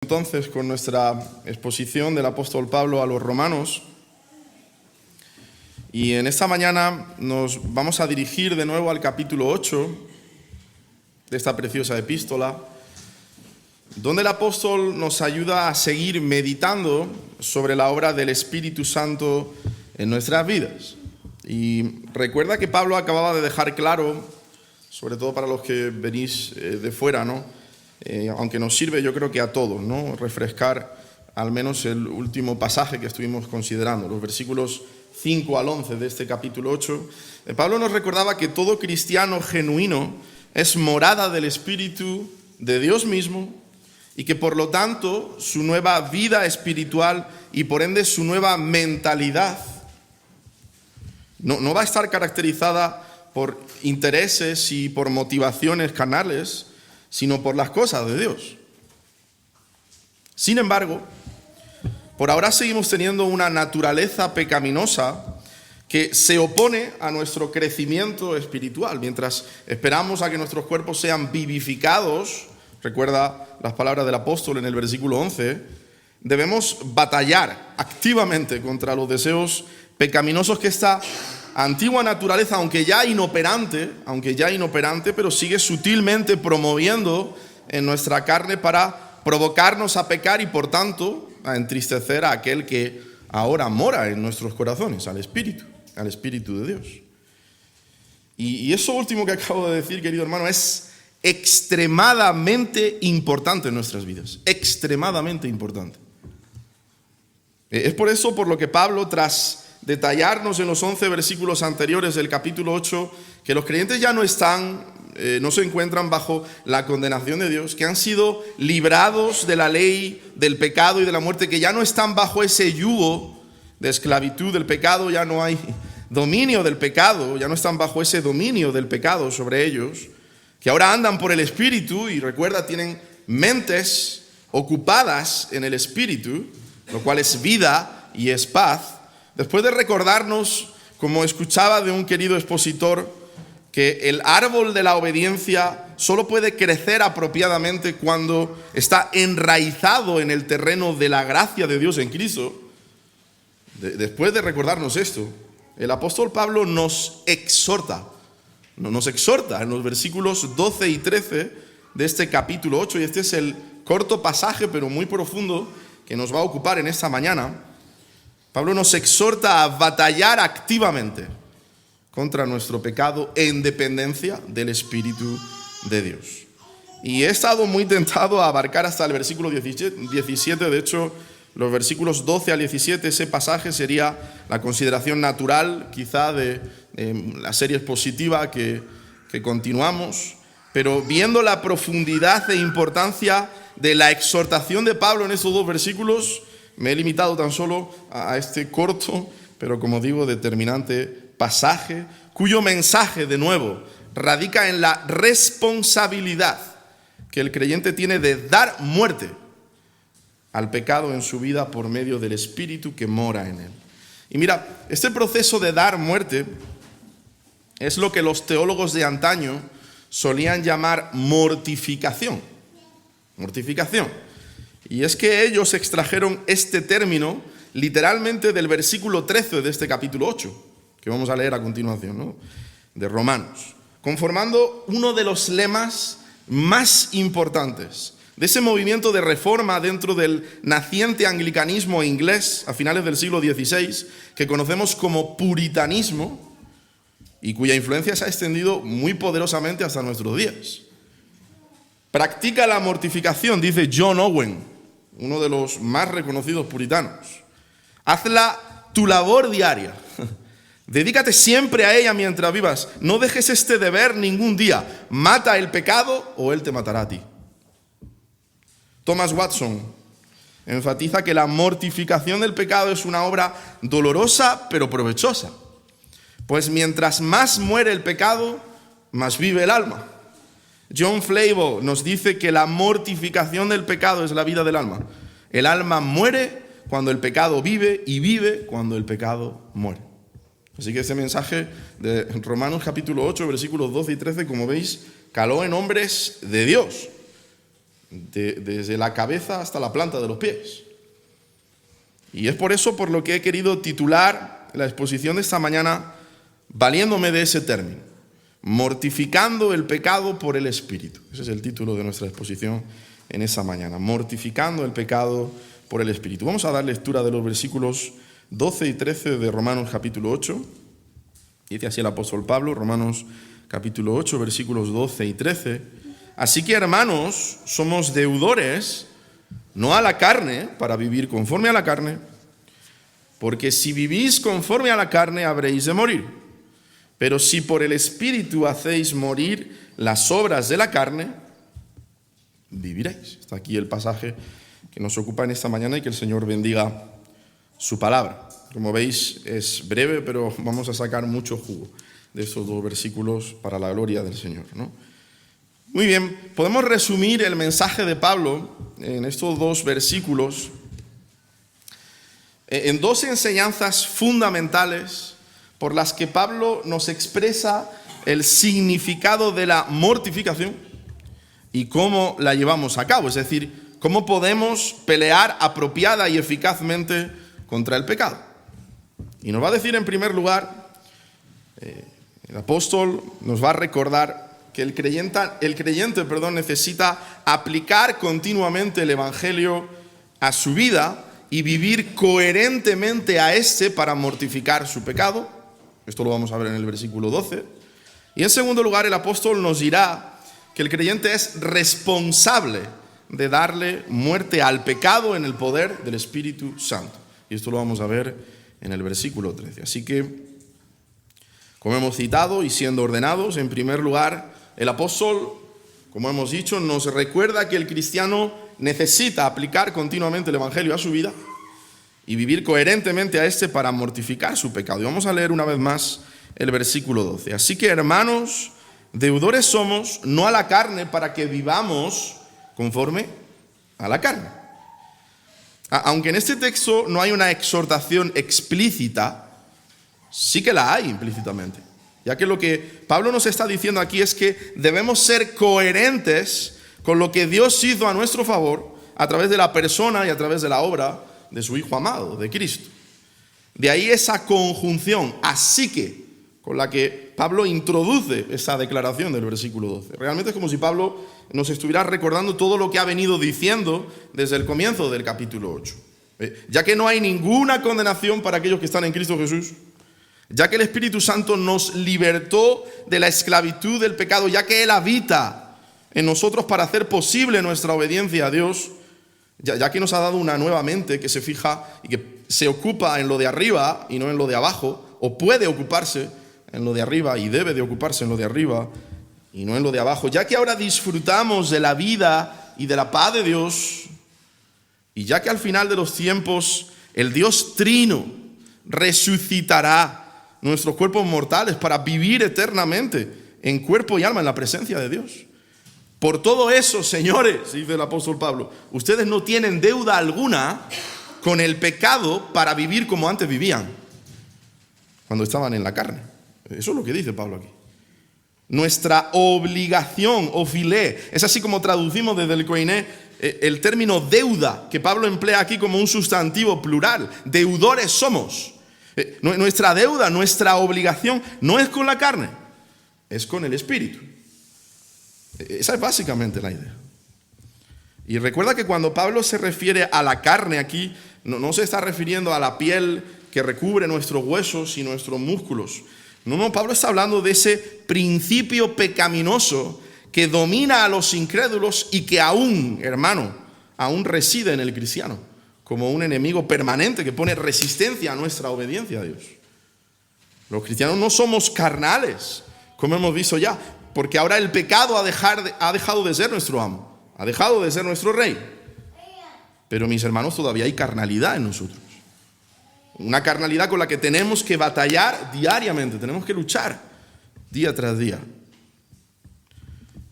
Entonces, con nuestra exposición del apóstol Pablo a los romanos, y en esta mañana nos vamos a dirigir de nuevo al capítulo 8 de esta preciosa epístola, donde el apóstol nos ayuda a seguir meditando sobre la obra del Espíritu Santo en nuestras vidas. Y recuerda que Pablo acababa de dejar claro, sobre todo para los que venís de fuera, ¿no? Aunque nos sirve, yo creo que a todos, ¿no? Refrescar al menos el último pasaje que estuvimos considerando, los versículos 5 al 11 de este capítulo 8. Pablo nos recordaba que todo cristiano genuino es morada del Espíritu de Dios mismo y que por lo tanto su nueva vida espiritual y por ende su nueva mentalidad no va a estar caracterizada por intereses y por motivaciones carnales, sino por las cosas de Dios. Sin embargo, por ahora seguimos teniendo una naturaleza pecaminosa que se opone a nuestro crecimiento espiritual. Mientras esperamos a que nuestros cuerpos sean vivificados, recuerda las palabras del apóstol en el versículo 11, debemos batallar activamente contra los deseos pecaminosos que esta antigua naturaleza, aunque ya inoperante, pero sigue sutilmente promoviendo en nuestra carne para provocarnos a pecar y por tanto a entristecer a aquel que ahora mora en nuestros corazones, al Espíritu de Dios. Y eso último que acabo de decir, querido hermano, es extremadamente importante en nuestras vidas, extremadamente importante. Es por eso por lo que Pablo, tras detallarnos en los 11 versículos anteriores del capítulo 8, que los creyentes ya no se encuentran bajo la condenación de Dios, que han sido librados de la ley del pecado y de la muerte, que ya no están bajo ese yugo de esclavitud del pecado, ya no hay dominio del pecado, ya no están bajo ese dominio del pecado sobre ellos, que ahora andan por el Espíritu y recuerda, tienen mentes ocupadas en el Espíritu, lo cual es vida y es paz. Después de recordarnos, como escuchaba de un querido expositor, que el árbol de la obediencia solo puede crecer apropiadamente cuando está enraizado en el terreno de la gracia de Dios en Cristo. Después de recordarnos esto, el apóstol Pablo nos exhorta en los versículos 12 y 13 de este capítulo 8, y este es el corto pasaje, pero muy profundo, que nos va a ocupar en esta mañana. Pablo nos exhorta a batallar activamente contra nuestro pecado en dependencia del Espíritu de Dios. Y he estado muy tentado a abarcar hasta el versículo 17, de hecho, los versículos 12 al 17, ese pasaje sería la consideración natural, quizá, de la serie expositiva que continuamos, pero viendo la profundidad e importancia de la exhortación de Pablo en estos dos versículos, me he limitado tan solo a este corto, pero como digo, determinante pasaje, cuyo mensaje, de nuevo, radica en la responsabilidad que el creyente tiene de dar muerte al pecado en su vida por medio del Espíritu que mora en él. Y mira, este proceso de dar muerte es lo que los teólogos de antaño solían llamar mortificación. Mortificación. Y es que ellos extrajeron este término literalmente del versículo 13 de este capítulo 8, que vamos a leer a continuación, ¿no? De Romanos, conformando uno de los lemas más importantes de ese movimiento de reforma dentro del naciente anglicanismo inglés a finales del siglo XVI, que conocemos como puritanismo y cuya influencia se ha extendido muy poderosamente hasta nuestros días. Practica la mortificación, dice John Owen, uno de los más reconocidos puritanos. Hazla tu labor diaria. Dedícate siempre a ella mientras vivas. No dejes este deber ningún día. Mata el pecado o él te matará a ti. Thomas Watson enfatiza que la mortificación del pecado es una obra dolorosa pero provechosa. Pues mientras más muere el pecado, más vive el alma. John Flavel nos dice que la mortificación del pecado es la vida del alma. El alma muere cuando el pecado vive y vive cuando el pecado muere. Así que este mensaje de Romanos capítulo 8, versículos 12 y 13, como veis, caló en hombres de Dios. desde la cabeza hasta la planta de los pies. Y es por eso por lo que he querido titular la exposición de esta mañana, valiéndome de ese término, mortificando el pecado por el Espíritu. Ese es el título de nuestra exposición en esta mañana, mortificando el pecado por el Espíritu. Vamos a dar lectura de los versículos 12 y 13 de Romanos capítulo 8. Dice así el apóstol Pablo, Romanos capítulo 8, versículos 12 y 13. Así que, hermanos, somos deudores, no a la carne, para vivir conforme a la carne, porque si vivís conforme a la carne, habréis de morir. Pero si por el Espíritu hacéis morir las obras de la carne, viviréis. Está aquí el pasaje que nos ocupa en esta mañana y que el Señor bendiga su palabra. Como veis, es breve, pero vamos a sacar mucho jugo de estos dos versículos para la gloria del Señor, ¿no? Muy bien, podemos resumir el mensaje de Pablo en estos dos versículos en dos enseñanzas fundamentales por las que Pablo nos expresa el significado de la mortificación y cómo la llevamos a cabo, es decir, cómo podemos pelear apropiada y eficazmente contra el pecado. Y nos va a decir en primer lugar, el apóstol nos va a recordar que el creyente, necesita aplicar continuamente el Evangelio a su vida y vivir coherentemente a este para mortificar su pecado. Esto lo vamos a ver en el versículo 12. Y en segundo lugar, el apóstol nos dirá que el creyente es responsable de darle muerte al pecado en el poder del Espíritu Santo. Y esto lo vamos a ver en el versículo 13. Así que, como hemos citado y siendo ordenados, en primer lugar, el apóstol, como hemos dicho, nos recuerda que el cristiano necesita aplicar continuamente el Evangelio a su vida y vivir coherentemente a este para mortificar su pecado. Y vamos a leer una vez más el versículo 12. Así que, hermanos, deudores somos, no a la carne, para que vivamos conforme a la carne. Aunque en este texto no hay una exhortación explícita, sí que la hay implícitamente. Ya que lo que Pablo nos está diciendo aquí es que debemos ser coherentes con lo que Dios hizo a nuestro favor a través de la persona y a través de la obra de su Hijo amado, de Cristo. De ahí esa conjunción, así que, con la que Pablo introduce esa declaración del versículo 12. Realmente es como si Pablo nos estuviera recordando todo lo que ha venido diciendo desde el comienzo del capítulo 8. Ya que no hay ninguna condenación para aquellos que están en Cristo Jesús, ya que el Espíritu Santo nos libertó de la esclavitud del pecado, ya que Él habita en nosotros para hacer posible nuestra obediencia a Dios, ya que nos ha dado una nueva mente que se fija y que se ocupa en lo de arriba y no en lo de abajo, o puede ocuparse en lo de arriba y debe de ocuparse en lo de arriba y no en lo de abajo, ya que ahora disfrutamos de la vida y de la paz de Dios, y ya que al final de los tiempos el Dios Trino resucitará nuestros cuerpos mortales para vivir eternamente en cuerpo y alma en la presencia de Dios. Por todo eso, señores, dice el apóstol Pablo, ustedes no tienen deuda alguna con el pecado para vivir como antes vivían, cuando estaban en la carne. Eso es lo que dice Pablo aquí. Nuestra obligación, o filé, es así como traducimos desde el Koiné el término deuda, que Pablo emplea aquí como un sustantivo plural. Deudores somos. Nuestra deuda, nuestra obligación no es con la carne, es con el Espíritu. Esa es básicamente la idea. Y recuerda que cuando Pablo se refiere a la carne aquí, no se está refiriendo a la piel que recubre nuestros huesos y nuestros músculos. No, Pablo está hablando de ese principio pecaminoso que domina a los incrédulos y que aún reside en el cristiano, como un enemigo permanente que pone resistencia a nuestra obediencia a Dios. Los cristianos no somos carnales, como hemos visto ya, porque ahora el pecado ha dejado de ser nuestro amo, ha dejado de ser nuestro rey. Pero mis hermanos, todavía hay carnalidad en nosotros. Una carnalidad con la que tenemos que batallar diariamente, tenemos que luchar día tras día.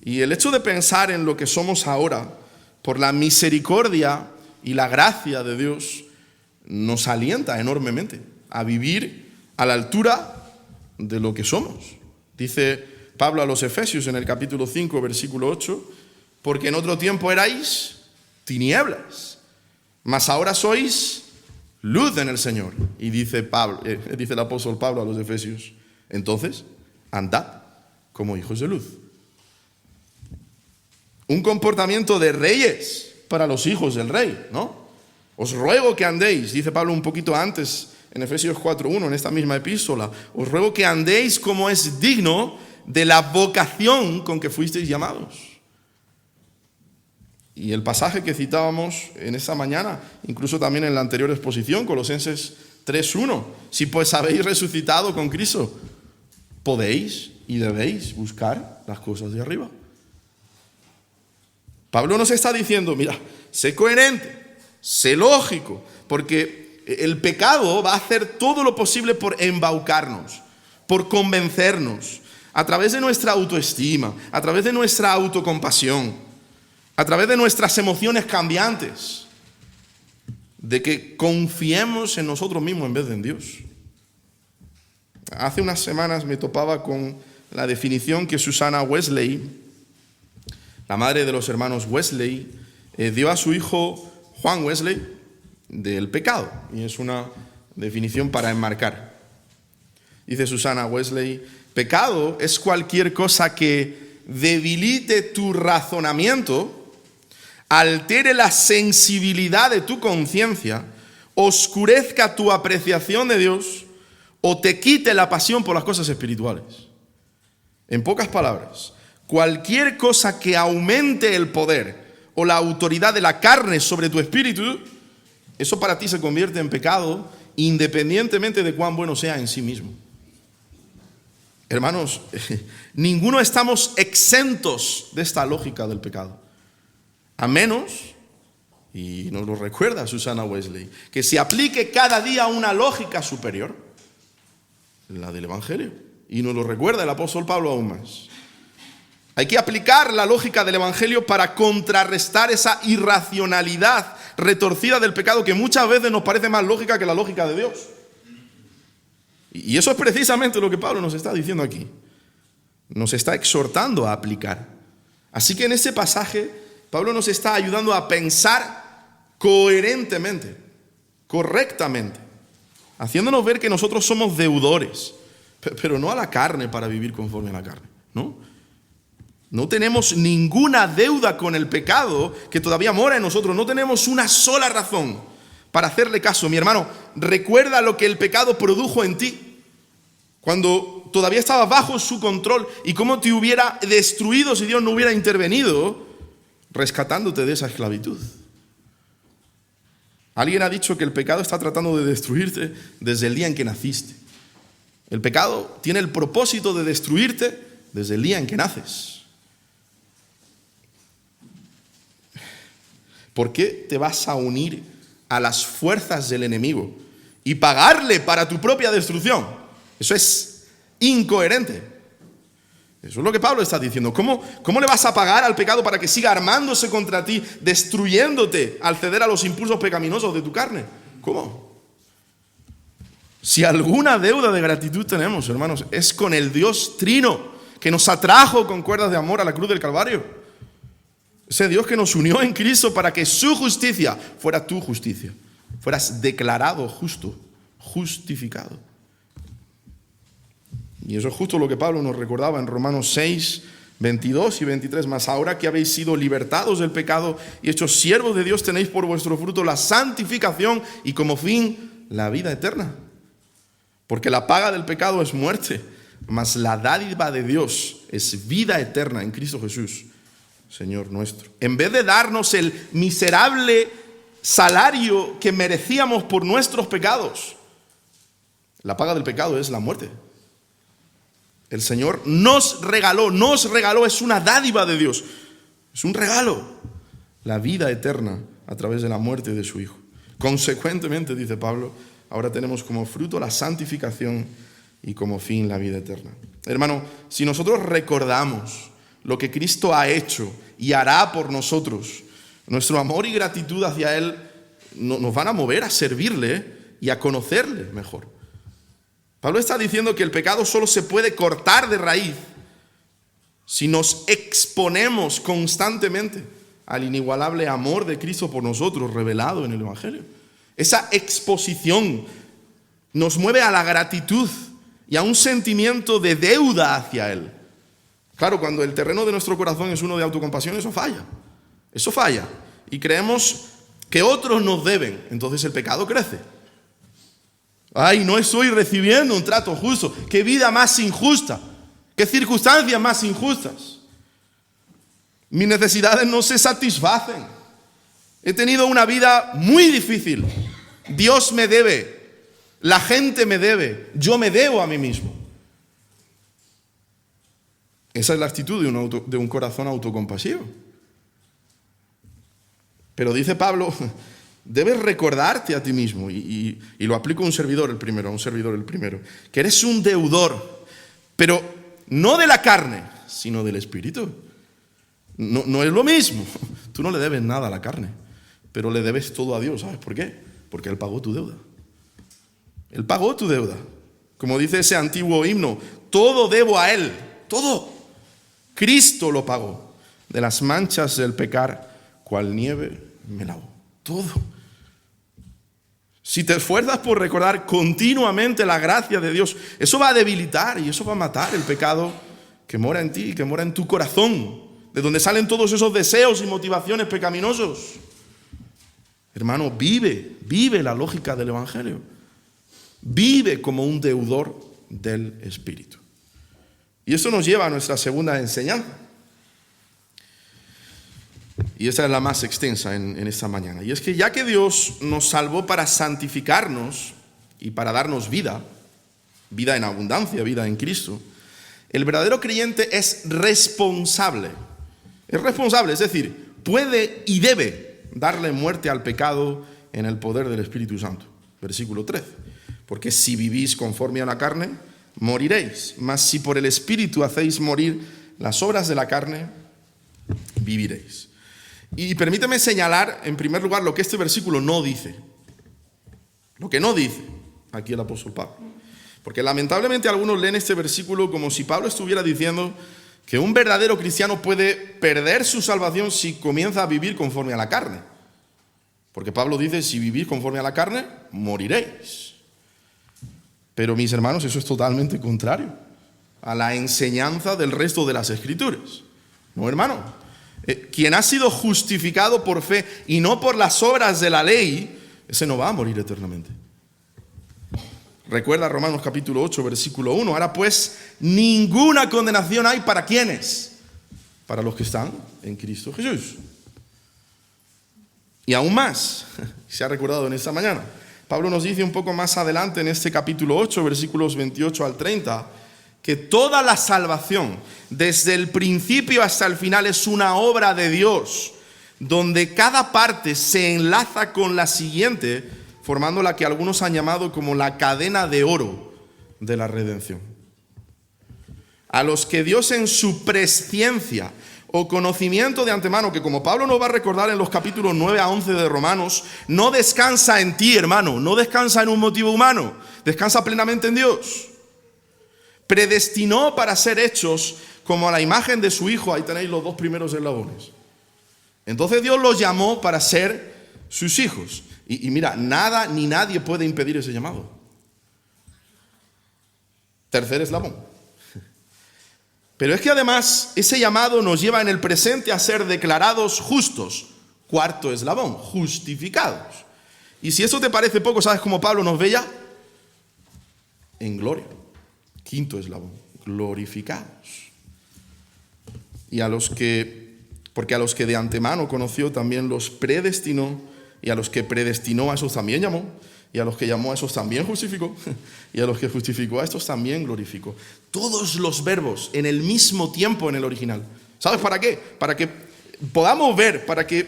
Y el hecho de pensar en lo que somos ahora, por la misericordia y la gracia de Dios, nos alienta enormemente a vivir a la altura de lo que somos. Dice Pablo a los Efesios en el capítulo 5, versículo 8, porque en otro tiempo erais tinieblas, mas ahora sois luz en el Señor. Y dice el apóstol Pablo a los Efesios, entonces, andad como hijos de luz. Un comportamiento de reyes para los hijos del rey, ¿no? Os ruego que andéis, dice Pablo un poquito antes, en Efesios 4:1, en esta misma epístola, os ruego que andéis como es digno de la vocación con que fuisteis llamados. Y el pasaje que citábamos en esta mañana, incluso también en la anterior exposición, Colosenses 3:1, si pues habéis resucitado con Cristo, podéis y debéis buscar las cosas de arriba. Pablo nos está diciendo, mira, sé coherente, sé lógico, porque el pecado va a hacer todo lo posible por embaucarnos, por convencernos, a través de nuestra autoestima, a través de nuestra autocompasión, a través de nuestras emociones cambiantes, de que confiemos en nosotros mismos en vez de en Dios. Hace unas semanas me topaba con la definición que Susana Wesley, la madre de los hermanos Wesley, dio a su hijo Juan Wesley del pecado. Y es una definición para enmarcar. Dice Susana Wesley, pecado es cualquier cosa que debilite tu razonamiento, altere la sensibilidad de tu conciencia, oscurezca tu apreciación de Dios o te quite la pasión por las cosas espirituales. En pocas palabras, cualquier cosa que aumente el poder o la autoridad de la carne sobre tu espíritu, eso para ti se convierte en pecado independientemente de cuán bueno sea en sí mismo. Hermanos, ninguno estamos exentos de esta lógica del pecado. A menos, y nos lo recuerda Susana Wesley, que se aplique cada día una lógica superior, la del Evangelio. Y nos lo recuerda el apóstol Pablo aún más. Hay que aplicar la lógica del Evangelio para contrarrestar esa irracionalidad retorcida del pecado que muchas veces nos parece más lógica que la lógica de Dios. Y eso es precisamente lo que Pablo nos está diciendo aquí. Nos está exhortando a aplicar. Así que en este pasaje, Pablo nos está ayudando a pensar coherentemente, correctamente, haciéndonos ver que nosotros somos deudores, pero no a la carne para vivir conforme a la carne, ¿no? No tenemos ninguna deuda con el pecado que todavía mora en nosotros. No tenemos una sola razón para hacerle caso. Mi hermano, recuerda lo que el pecado produjo en ti cuando todavía estabas bajo su control y cómo te hubiera destruido si Dios no hubiera intervenido rescatándote de esa esclavitud. Alguien ha dicho que el pecado está tratando de destruirte desde el día en que naciste. El pecado tiene el propósito de destruirte desde el día en que naces. ¿Por qué te vas a unir a las fuerzas del enemigo y pagarle para tu propia destrucción? Eso es incoherente. Eso es lo que Pablo está diciendo. ¿Cómo le vas a pagar al pecado para que siga armándose contra ti, destruyéndote al ceder a los impulsos pecaminosos de tu carne? ¿Cómo? Si alguna deuda de gratitud tenemos, hermanos, es con el Dios Trino que nos atrajo con cuerdas de amor a la cruz del Calvario. Ese Dios que nos unió en Cristo para que su justicia fuera tu justicia. Fueras declarado justo, justificado. Y eso es justo lo que Pablo nos recordaba en Romanos 6, 22 y 23. Mas ahora que habéis sido libertados del pecado y hechos siervos de Dios, tenéis por vuestro fruto la santificación y como fin la vida eterna. Porque la paga del pecado es muerte, mas la dádiva de Dios es vida eterna en Cristo Jesús, Señor nuestro. En vez de darnos el miserable salario que merecíamos por nuestros pecados, la paga del pecado es la muerte. El Señor nos regaló, es una dádiva de Dios, es un regalo, la vida eterna a través de la muerte de su Hijo. Consecuentemente, dice Pablo, ahora tenemos como fruto la santificación y como fin la vida eterna. Hermano, si nosotros recordamos lo que Cristo ha hecho y hará por nosotros, nuestro amor y gratitud hacia Él nos van a mover a servirle y a conocerle mejor. Pablo está diciendo que el pecado solo se puede cortar de raíz si nos exponemos constantemente al inigualable amor de Cristo por nosotros revelado en el Evangelio. Esa exposición nos mueve a la gratitud y a un sentimiento de deuda hacia Él. Claro, cuando el terreno de nuestro corazón es uno de autocompasión, eso falla. Eso falla. Y creemos que otros nos deben. Entonces el pecado crece. Ay, no estoy recibiendo un trato justo. Qué vida más injusta. Qué circunstancias más injustas. Mis necesidades no se satisfacen. He tenido una vida muy difícil. Dios me debe. La gente me debe. Yo me debo a mí mismo. Esa es la actitud de un corazón autocompasivo. Pero dice Pablo, debes recordarte a ti mismo, y lo aplico a un servidor el primero, que eres un deudor, pero no de la carne, sino del Espíritu. No es lo mismo. Tú no le debes nada a la carne, pero le debes todo a Dios. ¿Sabes por qué? Porque Él pagó tu deuda. Él pagó tu deuda. Como dice ese antiguo himno, todo debo a Él, todo. Cristo lo pagó. De las manchas del pecar, cual nieve me lavó. Todo. Si te esfuerzas por recordar continuamente la gracia de Dios, eso va a debilitar y eso va a matar el pecado que mora en ti, que mora en tu corazón, de donde salen todos esos deseos y motivaciones pecaminosos. Hermano, vive la lógica del Evangelio. Vive como un deudor del Espíritu. Y eso nos lleva a nuestra segunda enseñanza. Y esa es la más extensa en esta mañana. Y es que ya que Dios nos salvó para santificarnos y para darnos vida en abundancia, vida en Cristo, el verdadero creyente es responsable. Es responsable, es decir, puede y debe darle muerte al pecado en el poder del Espíritu Santo. Versículo 13. Porque si vivís conforme a la carne, moriréis. Mas si por el Espíritu hacéis morir las obras de la carne, viviréis. Y permíteme señalar, en primer lugar, lo que este versículo no dice. Lo que no dice aquí el apóstol Pablo. Porque lamentablemente algunos leen este versículo como si Pablo estuviera diciendo que un verdadero cristiano puede perder su salvación si comienza a vivir conforme a la carne. Porque Pablo dice, si vivís conforme a la carne, moriréis. Pero mis hermanos, eso es totalmente contrario a la enseñanza del resto de las Escrituras. No, hermano. Quien ha sido justificado por fe y no por las obras de la ley, ese no va a morir eternamente. Recuerda Romanos capítulo 8, versículo 1. Ahora pues, ninguna condenación hay para ¿quiénes? Para los que están en Cristo Jesús. Y aún más, se ha recordado en esta mañana, Pablo nos dice un poco más adelante en este capítulo 8, versículos 28 al 30, que toda la salvación, desde el principio hasta el final, es una obra de Dios, donde cada parte se enlaza con la siguiente, formando la que algunos han llamado como la cadena de oro de la redención. A los que Dios en su presciencia o conocimiento de antemano, que como Pablo nos va a recordar en los capítulos 9 a 11 de Romanos, no descansa en ti, hermano, no descansa en un motivo humano, descansa plenamente en Dios. Predestinó para ser hechos como a la imagen de su Hijo. Ahí tenéis los dos primeros eslabones. Entonces Dios los llamó para ser sus hijos. Y mira, nada ni nadie puede impedir ese llamado. Tercer eslabón. Pero es que además ese llamado nos lleva en el presente a ser declarados justos. Cuarto eslabón, justificados. Y si eso te parece poco, ¿sabes cómo Pablo nos ve ya? En gloria. Quinto eslabón, glorificados. Y porque a los que de antemano conoció también los predestinó, y a los que predestinó a esos también llamó, y a los que llamó a esos también justificó, y a los que justificó a estos también glorificó. Todos los verbos en el mismo tiempo en el original. ¿Sabes para qué? Para que podamos ver, para que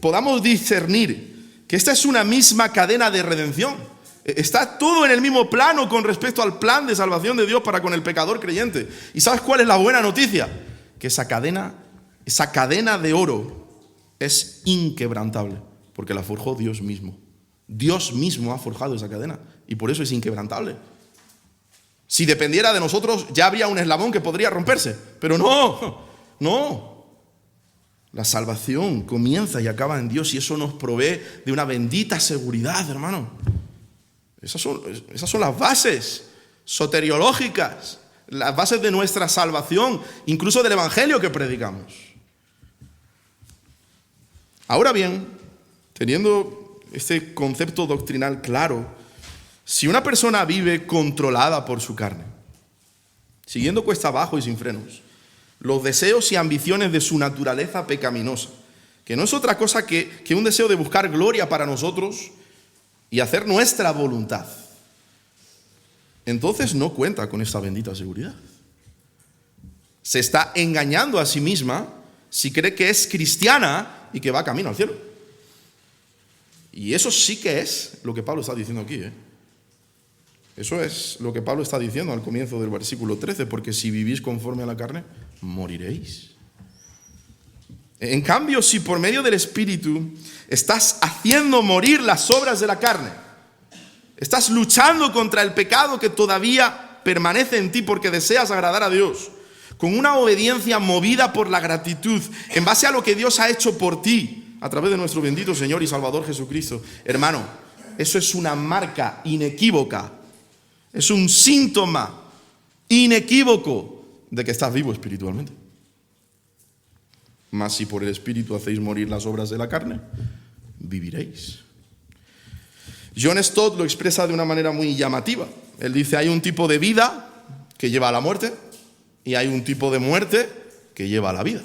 podamos discernir que esta es una misma cadena de redención. Está todo en el mismo plano con respecto al plan de salvación de Dios para con el pecador creyente. ¿Y sabes cuál es la buena noticia? Que esa cadena de oro es inquebrantable, porque la forjó Dios mismo. Dios mismo ha forjado esa cadena y por eso es inquebrantable. Si dependiera de nosotros, ya habría un eslabón que podría romperse. Pero no. La salvación comienza y acaba en Dios y eso nos provee de una bendita seguridad, hermano. Esas son las bases soteriológicas, las bases de nuestra salvación, incluso del evangelio que predicamos. Ahora bien, teniendo este concepto doctrinal claro, si una persona vive controlada por su carne, siguiendo cuesta abajo y sin frenos, los deseos y ambiciones de su naturaleza pecaminosa, que no es otra cosa que un deseo de buscar gloria para nosotros y hacer nuestra voluntad, entonces no cuenta con esta bendita seguridad. Se está engañando a sí misma si cree que es cristiana y que va camino al cielo. Y eso sí que es lo que Pablo está diciendo aquí, Eso es lo que Pablo está diciendo al comienzo del versículo 13, porque si vivís conforme a la carne, moriréis. En cambio, si por medio del Espíritu estás haciendo morir las obras de la carne, estás luchando contra el pecado que todavía permanece en ti porque deseas agradar a Dios, con una obediencia movida por la gratitud, en base a lo que Dios ha hecho por ti, a través de nuestro bendito Señor y Salvador Jesucristo, hermano, eso es una marca inequívoca, es un síntoma inequívoco de que estás vivo espiritualmente. Mas si por el Espíritu hacéis morir las obras de la carne, viviréis. John Stott lo expresa de una manera muy llamativa. Él dice, hay un tipo de vida que lleva a la muerte y hay un tipo de muerte que lleva a la vida.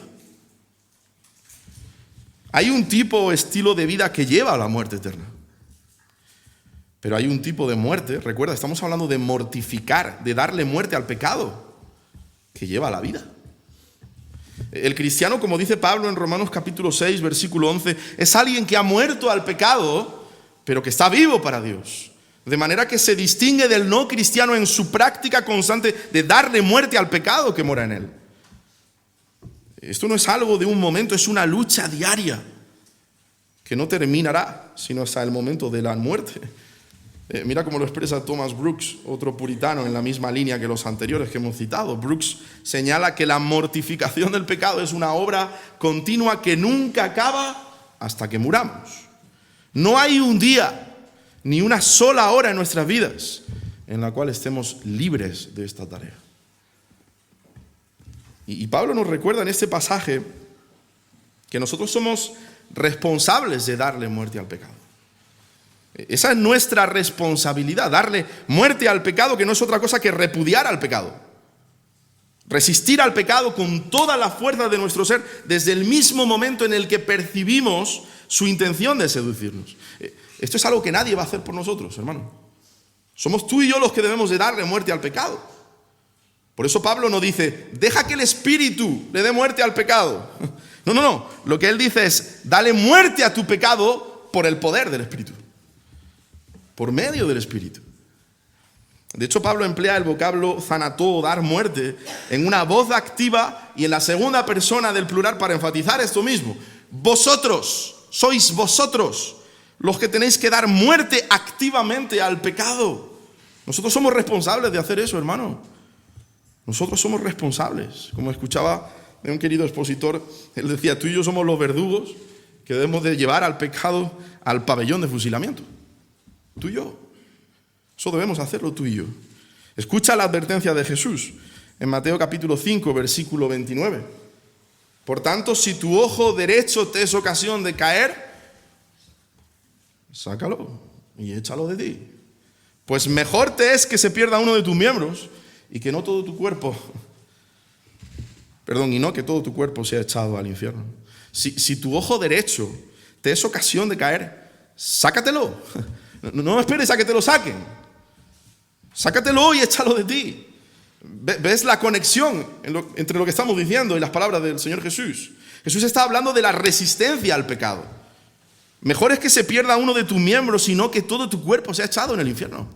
Hay un tipo o estilo de vida que lleva a la muerte eterna. Pero hay un tipo de muerte, recuerda, estamos hablando de mortificar, de darle muerte al pecado, que lleva a la vida. El cristiano, como dice Pablo en Romanos capítulo 6, versículo 11, es alguien que ha muerto al pecado, pero que está vivo para Dios. De manera que se distingue del no cristiano en su práctica constante de darle muerte al pecado que mora en él. Esto no es algo de un momento, es una lucha diaria que no terminará sino hasta el momento de la muerte. Mira cómo lo expresa Thomas Brooks, otro puritano en la misma línea que los anteriores que hemos citado. Brooks señala que la mortificación del pecado es una obra continua que nunca acaba hasta que muramos. No hay un día ni una sola hora en nuestras vidas en la cual estemos libres de esta tarea. Y Pablo nos recuerda en este pasaje que nosotros somos responsables de darle muerte al pecado. Esa es nuestra responsabilidad, darle muerte al pecado, que no es otra cosa que repudiar al pecado. Resistir al pecado con toda la fuerza de nuestro ser desde el mismo momento en el que percibimos su intención de seducirnos. Esto es algo que nadie va a hacer por nosotros, hermano. Somos tú y yo los que debemos de darle muerte al pecado. Por eso Pablo no dice, deja que el Espíritu le dé muerte al pecado. No. Lo que él dice es, dale muerte a tu pecado por el poder del Espíritu. Por medio del Espíritu. De hecho, Pablo emplea el vocablo zanató, dar muerte, en una voz activa y en la segunda persona del plural para enfatizar esto mismo. Vosotros, sois vosotros los que tenéis que dar muerte activamente al pecado. Nosotros somos responsables de hacer eso, hermano. Nosotros somos responsables. Como escuchaba de un querido expositor, él decía, tú y yo somos los verdugos que debemos de llevar al pecado al pabellón de fusilamiento. Tú y yo. Eso debemos hacerlo tú y yo. Escucha la advertencia de Jesús en Mateo capítulo 5, versículo 29. Por tanto, si tu ojo derecho te es ocasión de caer, sácalo y échalo de ti. Pues mejor te es que se pierda uno de tus miembros y que no todo tu cuerpo, y no que todo tu cuerpo sea echado al infierno. Si tu ojo derecho te es ocasión de caer, sácatelo. No esperes a que te lo saquen. Sácatelo y échalo de ti. ¿Ves la conexión entre lo que estamos diciendo y las palabras del Señor Jesús? Jesús está hablando de la resistencia al pecado. Mejor es que se pierda uno de tus miembros, sino que todo tu cuerpo sea echado en el infierno.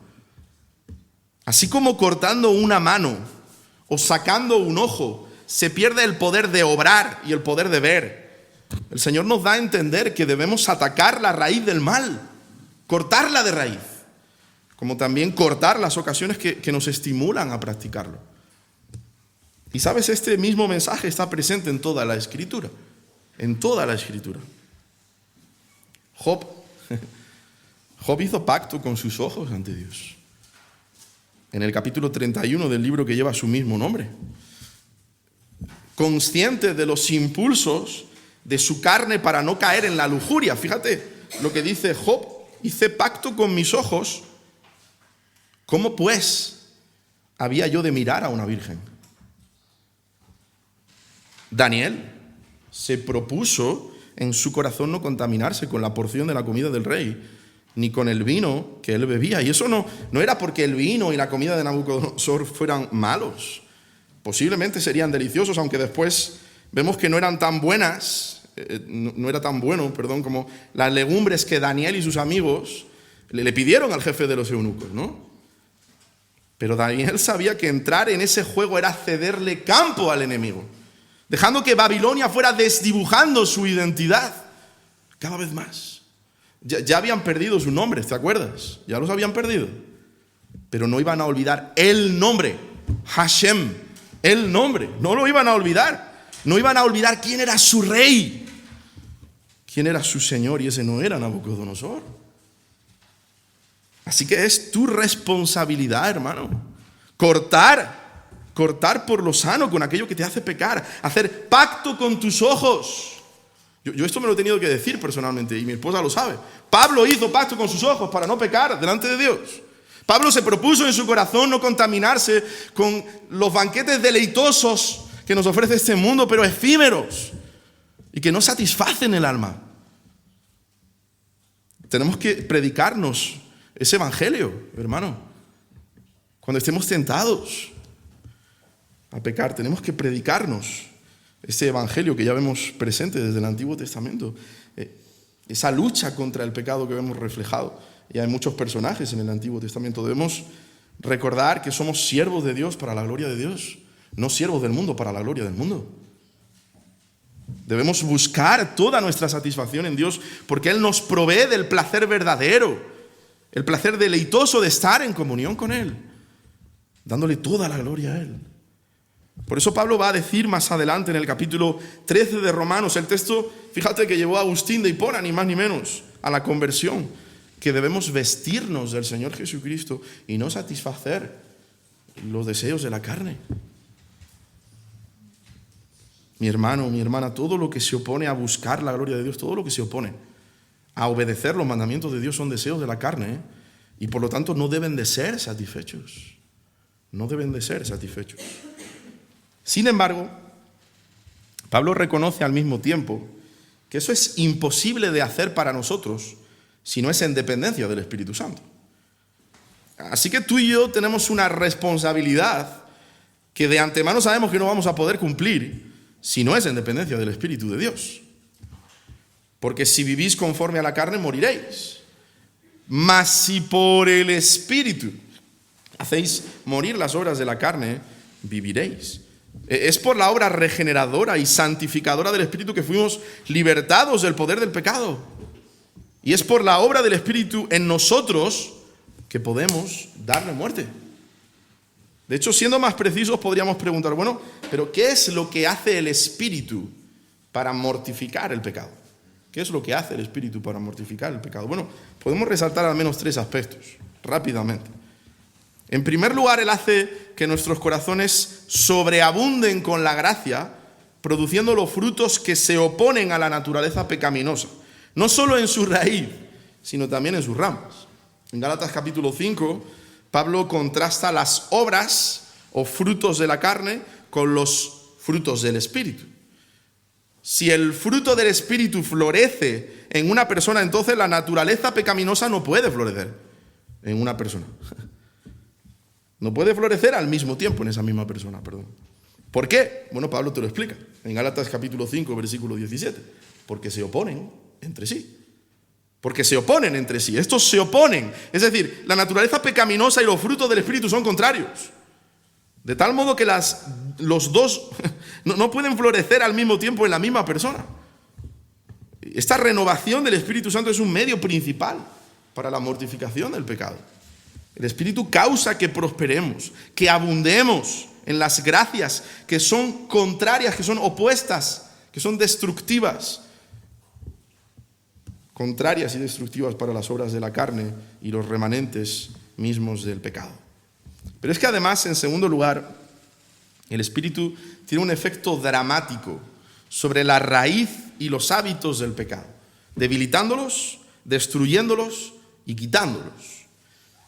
Así como cortando una mano o sacando un ojo, se pierde el poder de obrar y el poder de ver. El Señor nos da a entender que debemos atacar la raíz del mal. Cortarla de raíz. como también cortar las ocasiones que nos estimulan a practicarlo. Y sabes, este mismo mensaje está presente en toda la Escritura, en toda la Escritura. Job hizo pacto con sus ojos ante Dios. En el capítulo 31 del libro que lleva su mismo nombre. Consciente de los impulsos de su carne para no caer en la lujuria. Fíjate lo que dice Job: hice pacto con mis ojos. ¿Cómo pues había yo de mirar a una virgen? Daniel se propuso en su corazón no contaminarse con la porción de la comida del rey, ni con el vino que él bebía. Y eso no era porque el vino y la comida de Nabucodonosor fueran malos. Posiblemente serían deliciosos, aunque después vemos que no eran tan buenas, no era tan bueno, como las legumbres que Daniel y sus amigos le pidieron al jefe de los eunucos, ¿no? Pero Daniel sabía que entrar en ese juego era cederle campo al enemigo, dejando que Babilonia fuera desdibujando su identidad cada vez más. Ya habían perdido sus nombres, ¿te acuerdas? Ya los habían perdido. Pero no iban a olvidar el nombre, Hashem, el nombre. No lo iban a olvidar. No iban a olvidar quién era su rey, quién era su señor, y ese no era Nabucodonosor. Así que es tu responsabilidad, hermano, cortar por lo sano con aquello que te hace pecar, hacer pacto con tus ojos. Yo esto me lo he tenido que decir personalmente, y mi esposa lo sabe. Pablo hizo pacto con sus ojos para no pecar delante de Dios. Pablo se propuso en su corazón no contaminarse con los banquetes deleitosos que nos ofrece este mundo, pero efímeros, y que no satisfacen el alma. Tenemos que predicarnos ese evangelio, hermano. Cuando estemos tentados a pecar, tenemos que predicarnos este evangelio que ya vemos presente desde el Antiguo Testamento. Esa lucha contra el pecado que vemos reflejado. Y hay muchos personajes en el Antiguo Testamento. Debemos recordar que somos siervos de Dios para la gloria de Dios, no siervos del mundo para la gloria del mundo. Debemos buscar toda nuestra satisfacción en Dios, porque Él nos provee del placer verdadero, el placer deleitoso de estar en comunión con Él, dándole toda la gloria a Él. Por eso Pablo va a decir más adelante en el capítulo 13 de Romanos, el texto, fíjate, que llevó a Agustín de Hipona, ni más ni menos, a la conversión, que debemos vestirnos del Señor Jesucristo y no satisfacer los deseos de la carne. Mi hermano, mi hermana, todo lo que se opone a buscar la gloria de Dios, todo lo que se opone a obedecer los mandamientos de Dios son deseos de la carne, y por lo tanto no deben de ser satisfechos. No deben de ser satisfechos. Sin embargo, Pablo reconoce al mismo tiempo que eso es imposible de hacer para nosotros si no es en dependencia del Espíritu Santo. Así que tú y yo tenemos una responsabilidad que de antemano sabemos que no vamos a poder cumplir si no es en dependencia del Espíritu de Dios. Porque si vivís conforme a la carne, moriréis. Mas si por el Espíritu hacéis morir las obras de la carne, viviréis. Es por la obra regeneradora y santificadora del Espíritu que fuimos libertados del poder del pecado. Y es por la obra del Espíritu en nosotros que podemos darle muerte. De hecho, siendo más precisos, podríamos preguntar, bueno, pero ¿qué es lo que hace el Espíritu para mortificar el pecado? ¿Qué es lo que hace el Espíritu para mortificar el pecado? Bueno, podemos resaltar al menos 3 aspectos, rápidamente. En primer lugar, Él hace que nuestros corazones sobreabunden con la gracia, produciendo los frutos que se oponen a la naturaleza pecaminosa, no solo en su raíz, sino también en sus ramas. En Gálatas capítulo 5, Pablo contrasta las obras o frutos de la carne con los frutos del Espíritu. Si el fruto del Espíritu florece en una persona, entonces la naturaleza pecaminosa no puede florecer en una persona. No puede florecer al mismo tiempo en esa misma persona, perdón. ¿Por qué? Bueno, Pablo te lo explica en Gálatas capítulo 5, versículo 17. Porque se oponen entre sí. Porque se oponen entre sí. Estos se oponen. Es decir, la naturaleza pecaminosa y los frutos del Espíritu son contrarios. De tal modo que los dos no pueden florecer al mismo tiempo en la misma persona. Esta renovación del Espíritu Santo es un medio principal para la mortificación del pecado. El Espíritu causa que prosperemos, que abundemos en las gracias que son contrarias, que son opuestas, que son destructivas. Contrarias y destructivas para las obras de la carne y los remanentes mismos del pecado. Pero es que además, en segundo lugar, el Espíritu tiene un efecto dramático sobre la raíz y los hábitos del pecado, debilitándolos, destruyéndolos y quitándolos.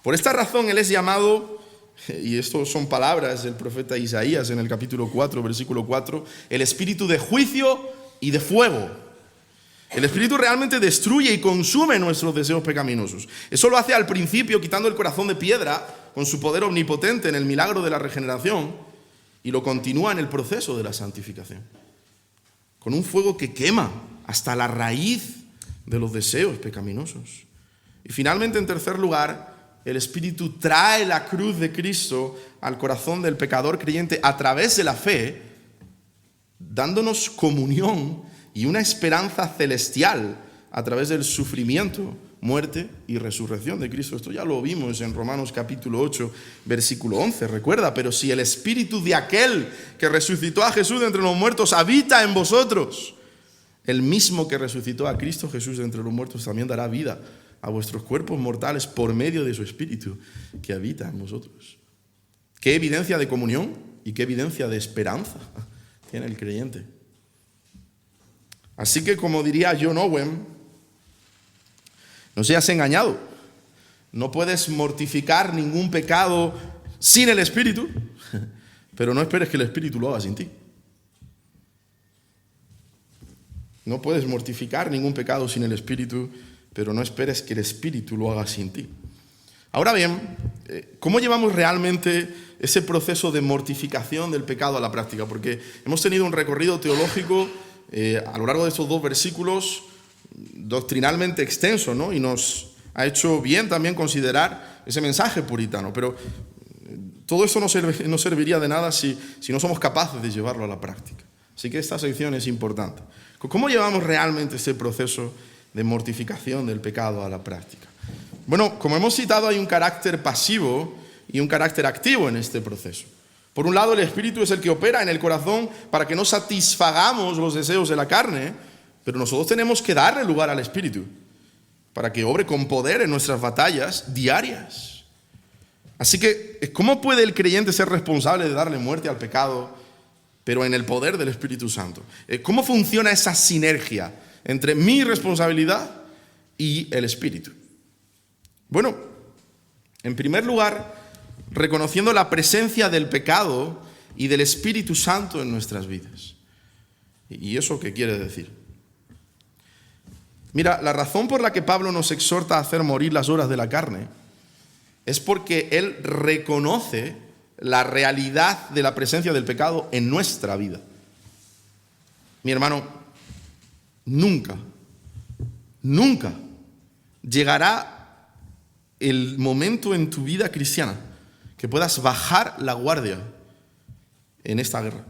Por esta razón Él es llamado, y esto son palabras del profeta Isaías en el capítulo 4, versículo 4, el espíritu de juicio y de fuego. El Espíritu realmente destruye y consume nuestros deseos pecaminosos. Eso lo hace al principio quitando el corazón de piedra con su poder omnipotente en el milagro de la regeneración, y lo continúa en el proceso de la santificación, con un fuego que quema hasta la raíz de los deseos pecaminosos. Y finalmente, en tercer lugar, el Espíritu trae la cruz de Cristo al corazón del pecador creyente a través de la fe, dándonos comunión y una esperanza celestial a través del sufrimiento, muerte y resurrección de Cristo. Esto ya lo vimos en Romanos capítulo 8, versículo 11, recuerda. Pero si el Espíritu de aquel que resucitó a Jesús de entre los muertos habita en vosotros, el mismo que resucitó a Cristo Jesús de entre los muertos también dará vida a vuestros cuerpos mortales por medio de su Espíritu que habita en vosotros. Qué evidencia de comunión y qué evidencia de esperanza tiene el creyente. Así que, como diría John Owen, no seas engañado. No puedes mortificar ningún pecado sin el Espíritu, pero no esperes que el Espíritu lo haga sin ti. No puedes mortificar ningún pecado sin el Espíritu, pero no esperes que el Espíritu lo haga sin ti. Ahora bien, ¿cómo llevamos realmente ese proceso de mortificación del pecado a la práctica? Porque hemos tenido un recorrido teológico a lo largo de estos dos versículos doctrinalmente extenso, ¿no? Y nos ha hecho bien también considerar ese mensaje puritano, pero todo esto no serviría de nada si no somos capaces de llevarlo a la práctica. Así que esta sección es importante. ¿Cómo llevamos realmente este proceso de mortificación del pecado a la práctica? Bueno, como hemos citado, hay un carácter pasivo y un carácter activo en este proceso. Por un lado, el Espíritu es el que opera en el corazón para que no satisfagamos los deseos de la carne, pero nosotros tenemos que darle lugar al Espíritu para que obre con poder en nuestras batallas diarias. Así que, ¿cómo puede el creyente ser responsable de darle muerte al pecado, pero en el poder del Espíritu Santo? ¿Cómo funciona esa sinergia entre mi responsabilidad y el Espíritu? Bueno, en primer lugar, reconociendo la presencia del pecado y del Espíritu Santo en nuestras vidas. ¿Y eso qué quiere decir? Mira, la razón por la que Pablo nos exhorta a hacer morir las obras de la carne es porque él reconoce la realidad de la presencia del pecado en nuestra vida. Mi hermano, nunca llegará el momento en tu vida cristiana que puedas bajar la guardia en esta guerra.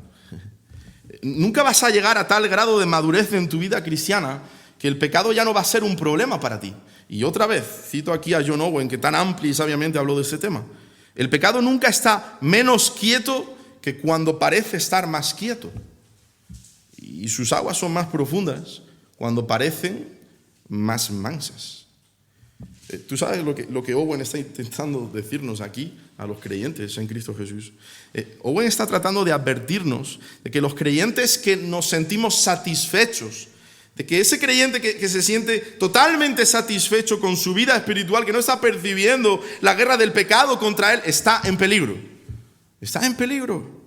Nunca vas a llegar a tal grado de madurez en tu vida cristiana que el pecado ya no va a ser un problema para ti. Y otra vez, cito aquí a John Owen, que tan amplio y sabiamente habló de este tema. El pecado nunca está menos quieto que cuando parece estar más quieto. Y sus aguas son más profundas cuando parecen más mansas. Tú sabes lo que Owen está intentando decirnos aquí a los creyentes en Cristo Jesús. Owen está tratando de advertirnos de que los creyentes que nos sentimos satisfechos, de que ese creyente que se siente totalmente satisfecho con su vida espiritual, que no está percibiendo la guerra del pecado contra él, está en peligro. Está en peligro.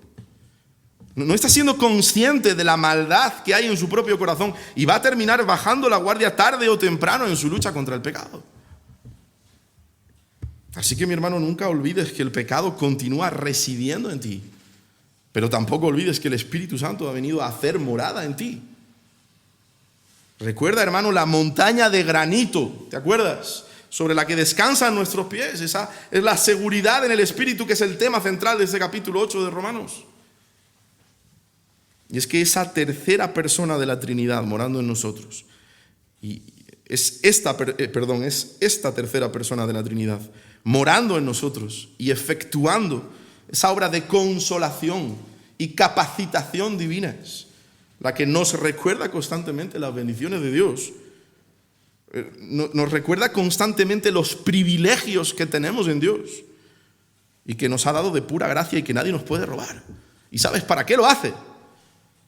No está siendo consciente de la maldad que hay en su propio corazón y va a terminar bajando la guardia tarde o temprano en su lucha contra el pecado. Así que, mi hermano, nunca olvides que el pecado continúa residiendo en ti, pero tampoco olvides que el Espíritu Santo ha venido a hacer morada en ti. Recuerda, hermano, la montaña de granito, ¿te acuerdas? Sobre la que descansan nuestros pies. Esa es la seguridad en el Espíritu, que es el tema central de este capítulo 8 de Romanos. Y es que esa tercera persona de la Trinidad morando en nosotros, y es esta tercera persona de la Trinidad morando en nosotros y efectuando esa obra de consolación y capacitación divinas, la que nos recuerda constantemente las bendiciones de Dios, nos recuerda constantemente los privilegios que tenemos en Dios y que nos ha dado de pura gracia y que nadie nos puede robar. ¿Y sabes para qué lo hace?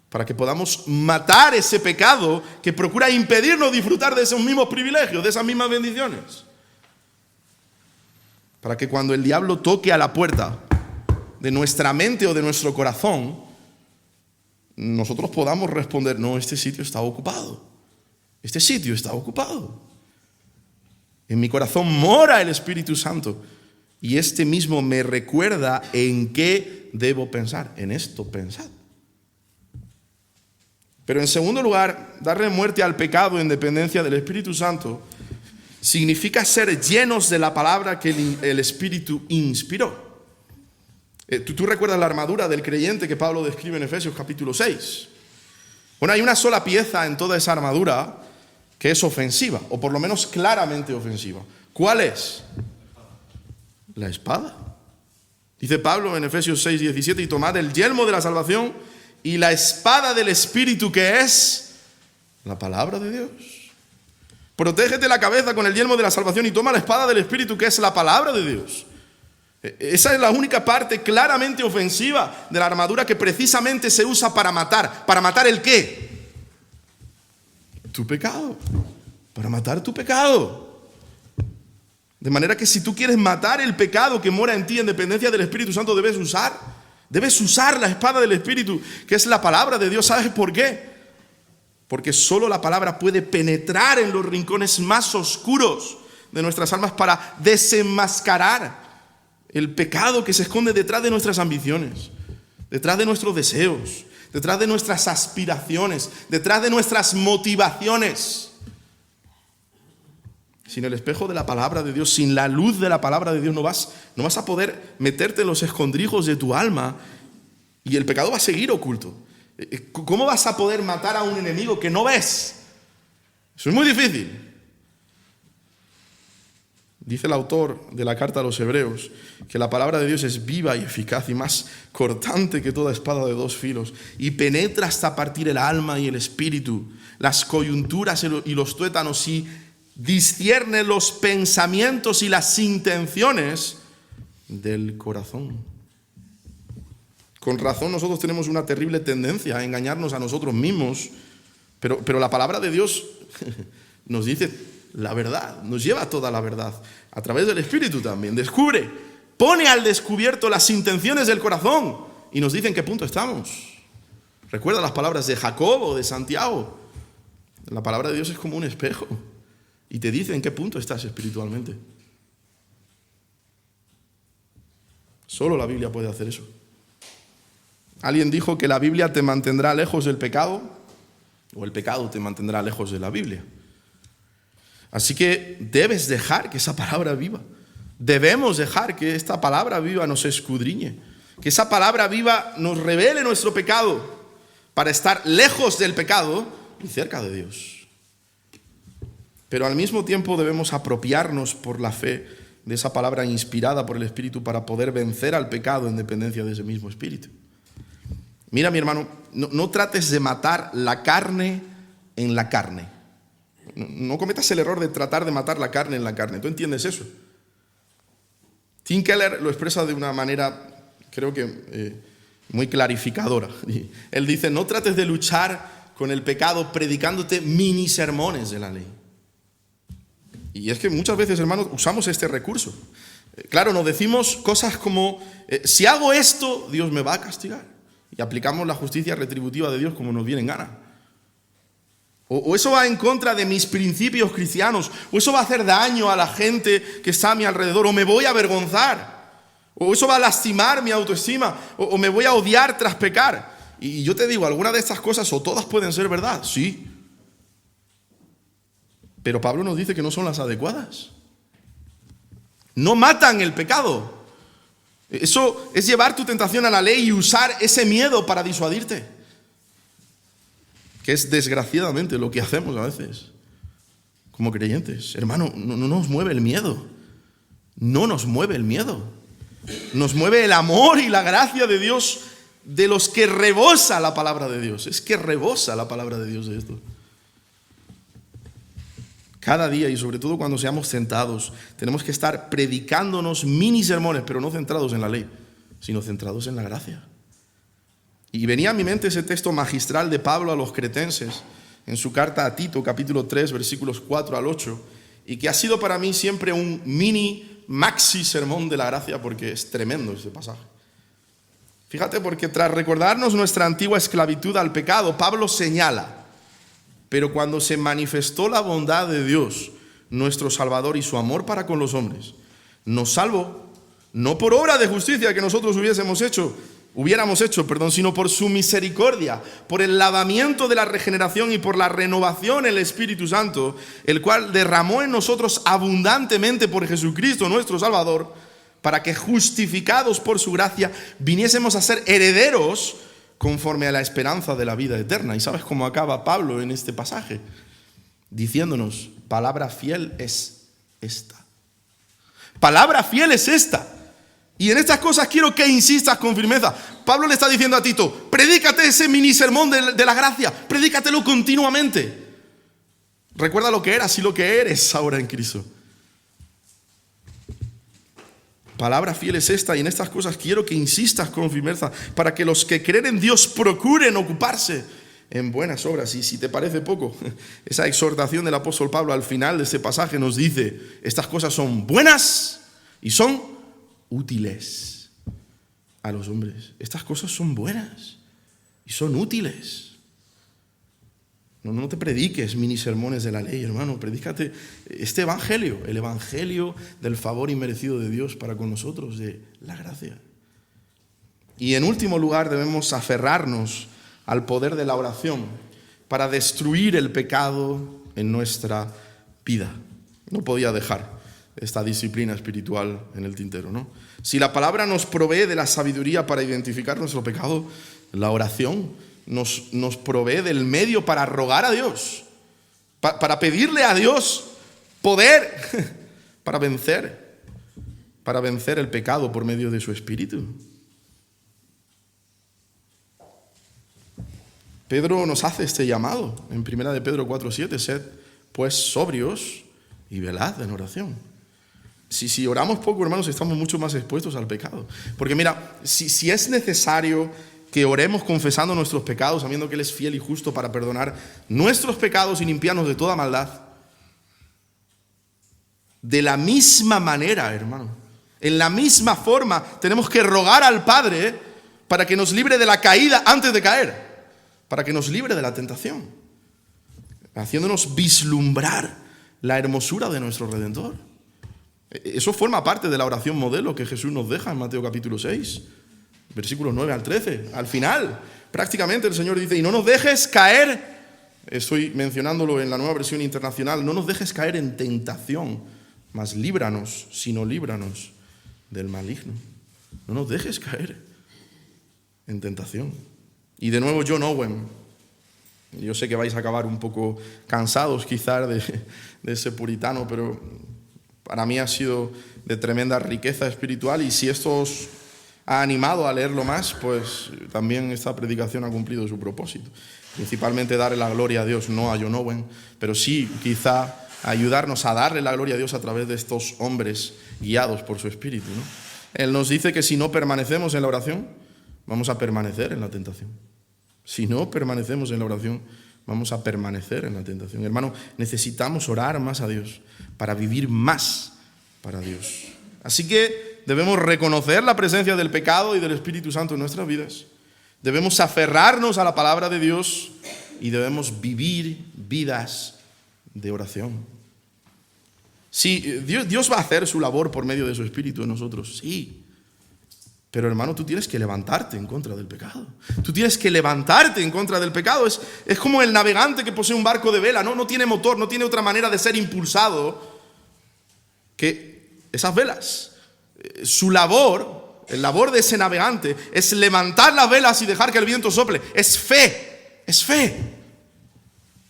Para que podamos matar ese pecado que procura impedirnos disfrutar de esos mismos privilegios, de esas mismas bendiciones. Para que cuando el diablo toque a la puerta de nuestra mente o de nuestro corazón, nosotros podamos responder: no, este sitio está ocupado. Este sitio está ocupado. En mi corazón mora el Espíritu Santo y este mismo me recuerda en qué debo pensar. En esto pensad. Pero en segundo lugar, darle muerte al pecado en dependencia del Espíritu Santo significa ser llenos de la palabra que el Espíritu inspiró. ¿Tú recuerdas la armadura del creyente que Pablo describe en Efesios capítulo 6? Bueno, hay una sola pieza en toda esa armadura que es ofensiva, o por lo menos claramente ofensiva. ¿Cuál es? La espada. Dice Pablo en Efesios 6, 17: y tomad el yelmo de la salvación y la espada del Espíritu, que es la palabra de Dios. Protégete la cabeza con el yelmo de la salvación y toma la espada del Espíritu, que es la palabra de Dios. Esa es la única parte claramente ofensiva de la armadura que precisamente se usa para matar. ¿Para matar el qué? Tu pecado. Para matar tu pecado. De manera que si tú quieres matar el pecado que mora en ti en dependencia del Espíritu Santo, debes usar la espada del Espíritu, que es la palabra de Dios. ¿Sabes por qué? Porque solo la palabra puede penetrar en los rincones más oscuros de nuestras almas para desenmascarar el pecado que se esconde detrás de nuestras ambiciones, detrás de nuestros deseos, detrás de nuestras aspiraciones, detrás de nuestras motivaciones. Sin el espejo de la palabra de Dios, sin la luz de la palabra de Dios, no vas a poder meterte en los escondrijos de tu alma y el pecado va a seguir oculto. ¿Cómo vas a poder matar a un enemigo que no ves? Eso es muy difícil. Dice el autor de la carta a los Hebreos que la palabra de Dios es viva y eficaz y más cortante que toda espada de dos filos y penetra hasta partir el alma y el espíritu, las coyunturas y los tuétanos, y discierne los pensamientos y las intenciones del corazón. Con razón nosotros tenemos una terrible tendencia a engañarnos a nosotros mismos, pero la palabra de Dios nos dice la verdad, nos lleva a toda la verdad, a través del Espíritu también. Descubre, pone al descubierto las intenciones del corazón y nos dice en qué punto estamos. Recuerda las palabras de Jacobo, de Santiago. La palabra de Dios es como un espejo y te dice en qué punto estás espiritualmente. Solo la Biblia puede hacer eso. Alguien dijo que la Biblia te mantendrá lejos del pecado, o el pecado te mantendrá lejos de la Biblia. Así que debes dejar que esa palabra viva. Debemos dejar que esta palabra viva nos escudriñe. Que esa palabra viva nos revele nuestro pecado para estar lejos del pecado y cerca de Dios. Pero al mismo tiempo debemos apropiarnos por la fe de esa palabra inspirada por el Espíritu para poder vencer al pecado en dependencia de ese mismo Espíritu. Mira, mi hermano, no trates de matar la carne en la carne. No cometas el error de tratar de matar la carne en la carne. ¿Tú entiendes eso? Tim Keller lo expresa de una manera, creo que muy clarificadora. Él dice: no trates de luchar con el pecado predicándote mini sermones de la ley. Y es que muchas veces, hermanos, usamos este recurso. Claro, nos decimos cosas como: si hago esto, Dios me va a castigar. Y aplicamos la justicia retributiva de Dios como nos viene en gana. O eso va en contra de mis principios cristianos, o eso va a hacer daño a la gente que está a mi alrededor, o me voy a avergonzar, o eso va a lastimar mi autoestima, o me voy a odiar tras pecar. Y yo te digo, algunas de estas cosas o todas pueden ser verdad, sí. Pero Pablo nos dice que no son las adecuadas. No matan el pecado. Eso es llevar tu tentación a la ley y usar ese miedo para disuadirte. Que es desgraciadamente lo que hacemos a veces como creyentes. Hermano, no nos mueve el miedo. no nos mueve el miedo. Nos mueve el amor y la gracia de Dios, de los que rebosa la palabra de Dios. Es que rebosa la palabra de Dios de esto. Cada día, y sobre todo cuando seamos tentados, tenemos que estar predicándonos mini sermones, pero no centrados en la ley, sino centrados en la gracia. Y venía a mi mente ese texto magistral de Pablo a los cretenses, en su carta a Tito, capítulo 3, versículos 4 al 8, y que ha sido para mí siempre un mini, maxi sermón de la gracia, porque es tremendo este pasaje. Fíjate, porque tras recordarnos nuestra antigua esclavitud al pecado, Pablo señala: pero cuando se manifestó la bondad de Dios, nuestro Salvador, y su amor para con los hombres, nos salvó, no por obra de justicia que nosotros hubiéramos hecho, sino por su misericordia, por el lavamiento de la regeneración y por la renovación del Espíritu Santo, el cual derramó en nosotros abundantemente por Jesucristo nuestro Salvador, para que, justificados por su gracia, viniésemos a ser herederos conforme a la esperanza de la vida eterna. ¿Y sabes cómo acaba Pablo en este pasaje? Diciéndonos: palabra fiel es esta. Palabra fiel es esta. Y en estas cosas quiero que insistas con firmeza. Pablo le está diciendo a Tito: predícate ese mini sermón de la gracia, predícatelo continuamente. Recuerda lo que eras y lo que eres ahora en Cristo. Palabra fiel es esta, y en estas cosas quiero que insistas con firmeza, para que los que creen en Dios procuren ocuparse en buenas obras. Y si te parece poco, esa exhortación del apóstol Pablo al final de este pasaje nos dice: estas cosas son buenas y son útiles a los hombres. Estas cosas son buenas y son útiles. No te prediques mini sermones de la ley, hermano. Predícate este evangelio, el evangelio del favor inmerecido de Dios para con nosotros, de la gracia. Y en último lugar, debemos aferrarnos al poder de la oración para destruir el pecado en nuestra vida. No podía dejar esta disciplina espiritual en el tintero, ¿no? Si la palabra nos provee de la sabiduría para identificar nuestro pecado, la oración nos provee del medio para rogar a Dios, para pedirle a Dios poder para vencer el pecado por medio de su Espíritu. Pedro nos hace este llamado en 1 de Pedro 4:7: sed pues sobrios y velad en oración. Si oramos poco, hermanos, estamos mucho más expuestos al pecado. Porque mira, si es necesario que oremos confesando nuestros pecados, sabiendo que Él es fiel y justo para perdonar nuestros pecados y limpiarnos de toda maldad, de la misma manera, hermano, en la misma forma, tenemos que rogar al Padre para que nos libre de la caída antes de caer, para que nos libre de la tentación, haciéndonos vislumbrar la hermosura de nuestro Redentor. Eso forma parte de la oración modelo que Jesús nos deja en Mateo capítulo 6, versículos 9 al 13. Al final, prácticamente el Señor dice: y no nos dejes caer, estoy mencionándolo en la Nueva Versión Internacional, no nos dejes caer en tentación, mas líbranos, sino líbranos del maligno. No nos dejes caer en tentación. Y de nuevo John Owen. Yo sé que vais a acabar un poco cansados quizás de ese puritano, pero para mí ha sido de tremenda riqueza espiritual, y si esto os ha animado a leerlo más, pues también esta predicación ha cumplido su propósito. Principalmente darle la gloria a Dios, no a John Owen, pero sí quizá ayudarnos a darle la gloria a Dios a través de estos hombres guiados por su Espíritu, ¿no? Él nos dice que si no permanecemos en la oración, vamos a permanecer en la tentación. Si no permanecemos en la oración, vamos a permanecer en la tentación. Hermano, necesitamos orar más a Dios para vivir más para Dios. Así que debemos reconocer la presencia del pecado y del Espíritu Santo en nuestras vidas. Debemos aferrarnos a la palabra de Dios y debemos vivir vidas de oración. Sí, Dios va a hacer su labor por medio de su Espíritu en nosotros, sí. Pero hermano, tú tienes que levantarte en contra del pecado. Tú tienes que levantarte en contra del pecado. Es como el navegante que posee un barco de vela, ¿no? No tiene motor, no tiene otra manera de ser impulsado que esas velas. Su labor, el labor de ese navegante, es levantar las velas y dejar que el viento sople. Es fe, es fe.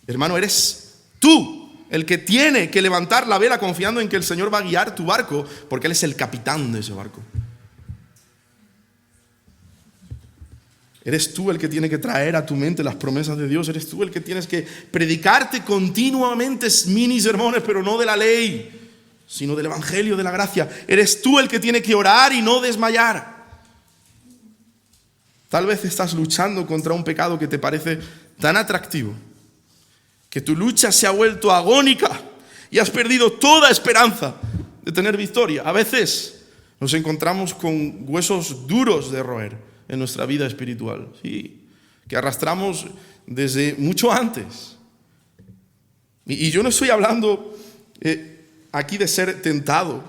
Hermano, eres tú el que tiene que levantar la vela confiando en que el Señor va a guiar tu barco, porque Él es el capitán de ese barco. Eres tú el que tiene que traer a tu mente las promesas de Dios. Eres tú el que tienes que predicarte continuamente mini sermones, pero no de la ley, sino del evangelio de la gracia. Eres tú el que tiene que orar y no desmayar. Tal vez estás luchando contra un pecado que te parece tan atractivo, que tu lucha se ha vuelto agónica y has perdido toda esperanza de tener victoria. A veces nos encontramos con huesos duros de roer en nuestra vida espiritual, sí, que arrastramos desde mucho antes. Y yo no estoy hablando aquí de ser tentado.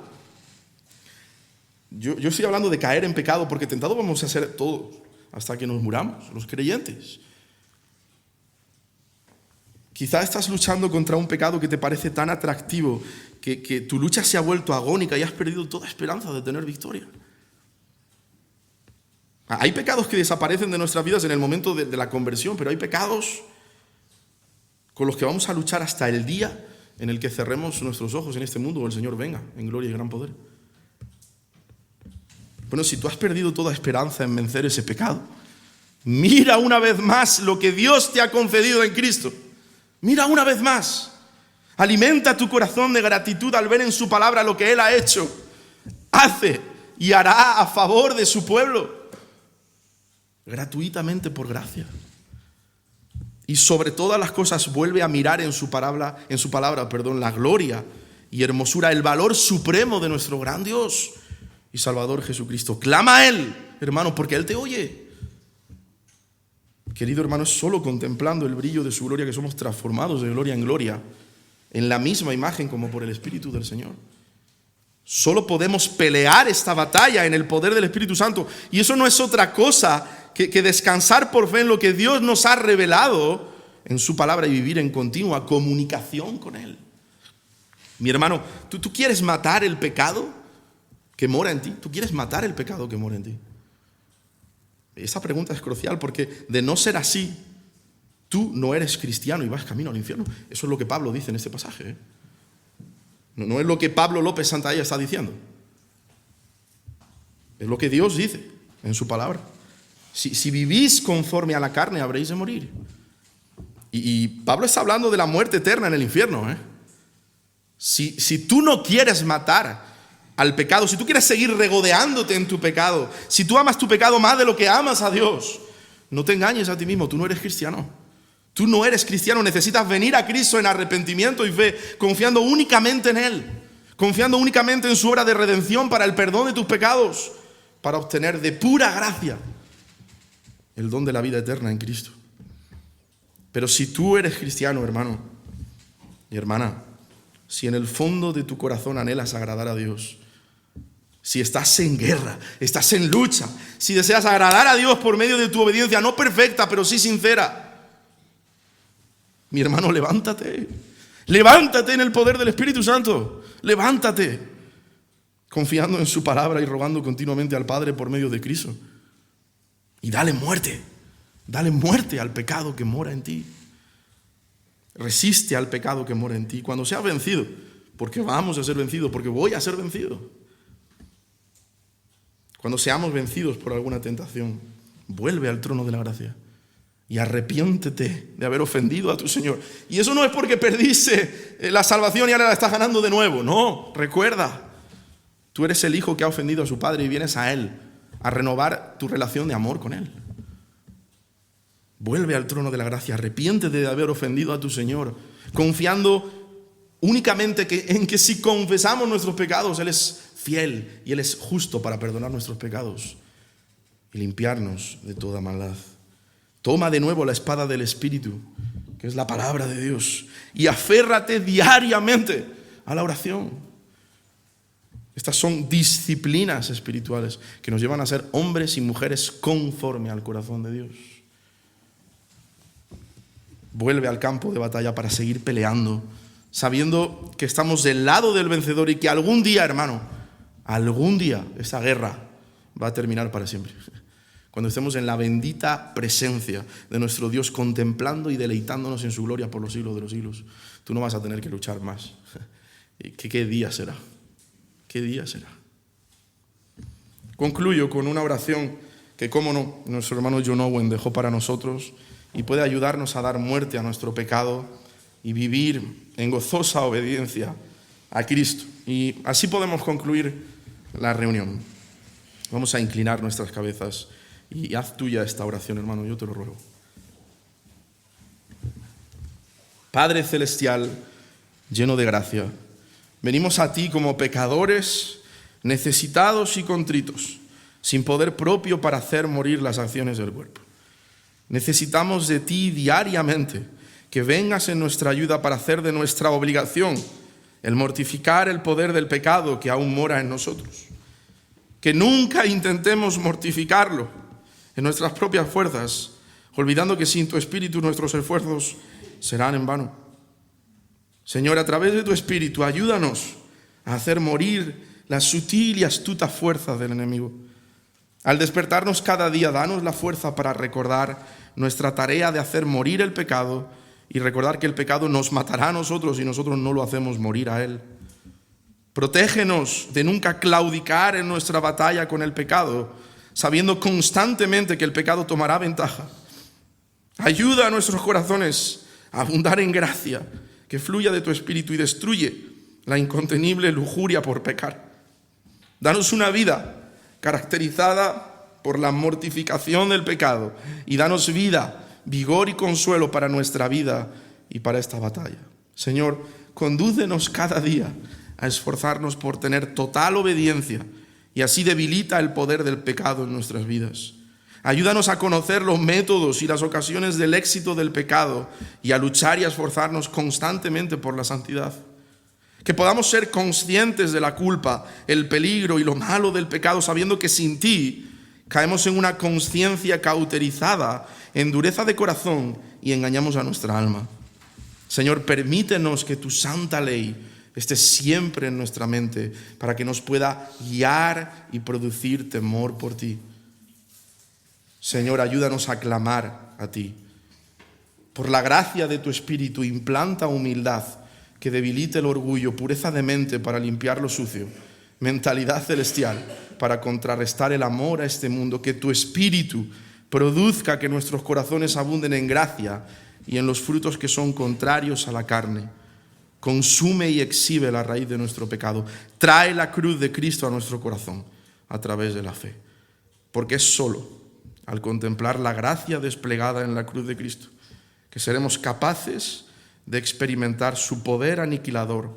Yo estoy hablando de caer en pecado, porque tentado vamos a ser todos hasta que nos muramos, los creyentes. Quizá estás luchando contra un pecado que te parece tan atractivo que tu lucha se ha vuelto agónica y has perdido toda esperanza de tener victoria. Hay pecados que desaparecen de nuestras vidas en el momento de la conversión, pero hay pecados con los que vamos a luchar hasta el día en el que cerremos nuestros ojos en este mundo o el Señor venga en gloria y gran poder. Bueno, si tú has perdido toda esperanza en vencer ese pecado, mira una vez más lo que Dios te ha concedido en Cristo. Mira una vez más. Alimenta tu corazón de gratitud al ver en su palabra lo que Él ha hecho, hace y hará a favor de su pueblo. Gratuitamente por gracia. Y sobre todas las cosas vuelve a mirar en su palabra, la gloria y hermosura, el valor supremo de nuestro gran Dios y Salvador Jesucristo. Clama a Él, hermano, porque Él te oye. Querido hermano, es solo contemplando el brillo de su gloria que somos transformados de gloria en gloria, en la misma imagen como por el Espíritu del Señor. Solo podemos pelear esta batalla en el poder del Espíritu Santo. Y eso no es otra cosa que descansar por fe en lo que Dios nos ha revelado en su palabra y vivir en continua comunicación con Él. Mi hermano, ¿tú quieres matar el pecado que mora en ti? ¿Tú quieres matar el pecado que mora en ti? Esa pregunta es crucial, porque de no ser así, tú no eres cristiano y vas camino al infierno. Eso es lo que Pablo dice en este pasaje, ¿eh? No es lo que Pablo López Santalla está diciendo. Es lo que Dios dice en su palabra. Si vivís conforme a la carne, habréis de morir. Y Pablo está hablando de la muerte eterna en el infierno, ¿eh? Si tú no quieres matar al pecado, si tú quieres seguir regodeándote en tu pecado, si tú amas tu pecado más de lo que amas a Dios, no te engañes a ti mismo, tú no eres cristiano. Tú no eres cristiano, necesitas venir a Cristo en arrepentimiento y fe, confiando únicamente en Él, confiando únicamente en su obra de redención para el perdón de tus pecados, para obtener de pura gracia el don de la vida eterna en Cristo. Pero si tú eres cristiano, hermano y hermana, si en el fondo de tu corazón anhelas agradar a Dios, si estás en guerra, estás en lucha, si deseas agradar a Dios por medio de tu obediencia, no perfecta, pero sí sincera, mi hermano, levántate. Levántate en el poder del Espíritu Santo. Levántate, confiando en su palabra y rogando continuamente al Padre por medio de Cristo. Y dale muerte al pecado que mora en ti. Resiste al pecado que mora en ti. Cuando seas vencido, porque vamos a ser vencidos, porque voy a ser vencido. Cuando seamos vencidos por alguna tentación, vuelve al trono de la gracia y arrepiéntete de haber ofendido a tu Señor. Y eso no es porque perdiste la salvación y ahora la estás ganando de nuevo. No, recuerda, tú eres el hijo que ha ofendido a su padre y vienes a Él a renovar tu relación de amor con Él. Vuelve al trono de la gracia, arrepiéntete de haber ofendido a tu Señor, confiando únicamente en que si confesamos nuestros pecados, Él es fiel y Él es justo para perdonar nuestros pecados y limpiarnos de toda maldad. Toma de nuevo la espada del Espíritu, que es la palabra de Dios, y aférrate diariamente a la oración. Estas son disciplinas espirituales que nos llevan a ser hombres y mujeres conforme al corazón de Dios. Vuelve al campo de batalla para seguir peleando, sabiendo que estamos del lado del vencedor y que algún día, hermano, algún día esta guerra va a terminar para siempre. Cuando estemos en la bendita presencia de nuestro Dios, contemplando y deleitándonos en su gloria por los siglos de los siglos. tú no vas a tener que luchar más. ¿Qué día será? ¿Qué día será? Concluyo con una oración que, cómo no, nuestro hermano John Owen dejó para nosotros y puede ayudarnos a dar muerte a nuestro pecado y vivir en gozosa obediencia a Cristo. Y así podemos concluir la reunión. Vamos a inclinar nuestras cabezas y haz tuya esta oración, hermano, yo te lo ruego. Padre celestial, lleno de gracia, venimos a ti como pecadores, necesitados y contritos, sin poder propio para hacer morir las acciones del cuerpo. Necesitamos de ti diariamente, que vengas en nuestra ayuda para hacer de nuestra obligación el mortificar el poder del pecado que aún mora en nosotros. Que nunca intentemos mortificarlo en nuestras propias fuerzas, olvidando que sin tu Espíritu nuestros esfuerzos serán en vano. Señor, a través de tu Espíritu, ayúdanos a hacer morir la sutil y astuta fuerza del enemigo. Al despertarnos cada día, danos la fuerza para recordar nuestra tarea de hacer morir el pecado y recordar que el pecado nos matará a nosotros y nosotros no lo hacemos morir a él. Protégenos de nunca claudicar en nuestra batalla con el pecado, sabiendo constantemente que el pecado tomará ventaja. Ayuda a nuestros corazones a abundar en gracia, que fluya de tu Espíritu y destruye la incontenible lujuria por pecar. Danos una vida caracterizada por la mortificación del pecado y danos vida, vigor y consuelo para nuestra vida y para esta batalla. Señor, condúcenos cada día a esforzarnos por tener total obediencia y así debilita el poder del pecado en nuestras vidas. Ayúdanos a conocer los métodos y las ocasiones del éxito del pecado y a luchar y a esforzarnos constantemente por la santidad. Que podamos ser conscientes de la culpa, el peligro y lo malo del pecado, sabiendo que sin ti caemos en una conciencia cauterizada, en dureza de corazón y engañamos a nuestra alma. Señor, permítenos que tu santa ley esté siempre en nuestra mente para que nos pueda guiar y producir temor por ti. Señor, ayúdanos a clamar a ti. Por la gracia de tu Espíritu, implanta humildad que debilite el orgullo, pureza de mente para limpiar lo sucio, mentalidad celestial para contrarrestar el amor a este mundo. Que tu Espíritu produzca que nuestros corazones abunden en gracia y en los frutos que son contrarios a la carne. Consume y exhibe la raíz de nuestro pecado. Trae la cruz de Cristo a nuestro corazón a través de la fe. Porque es solo al contemplar la gracia desplegada en la cruz de Cristo que seremos capaces de experimentar su poder aniquilador,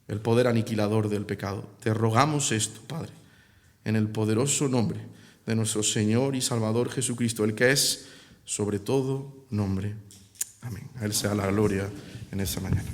el poder aniquilador del pecado. Te rogamos esto, Padre, en el poderoso nombre de nuestro Señor y Salvador Jesucristo, el que es sobre todo nombre. Amén. A Él sea la gloria en esta mañana.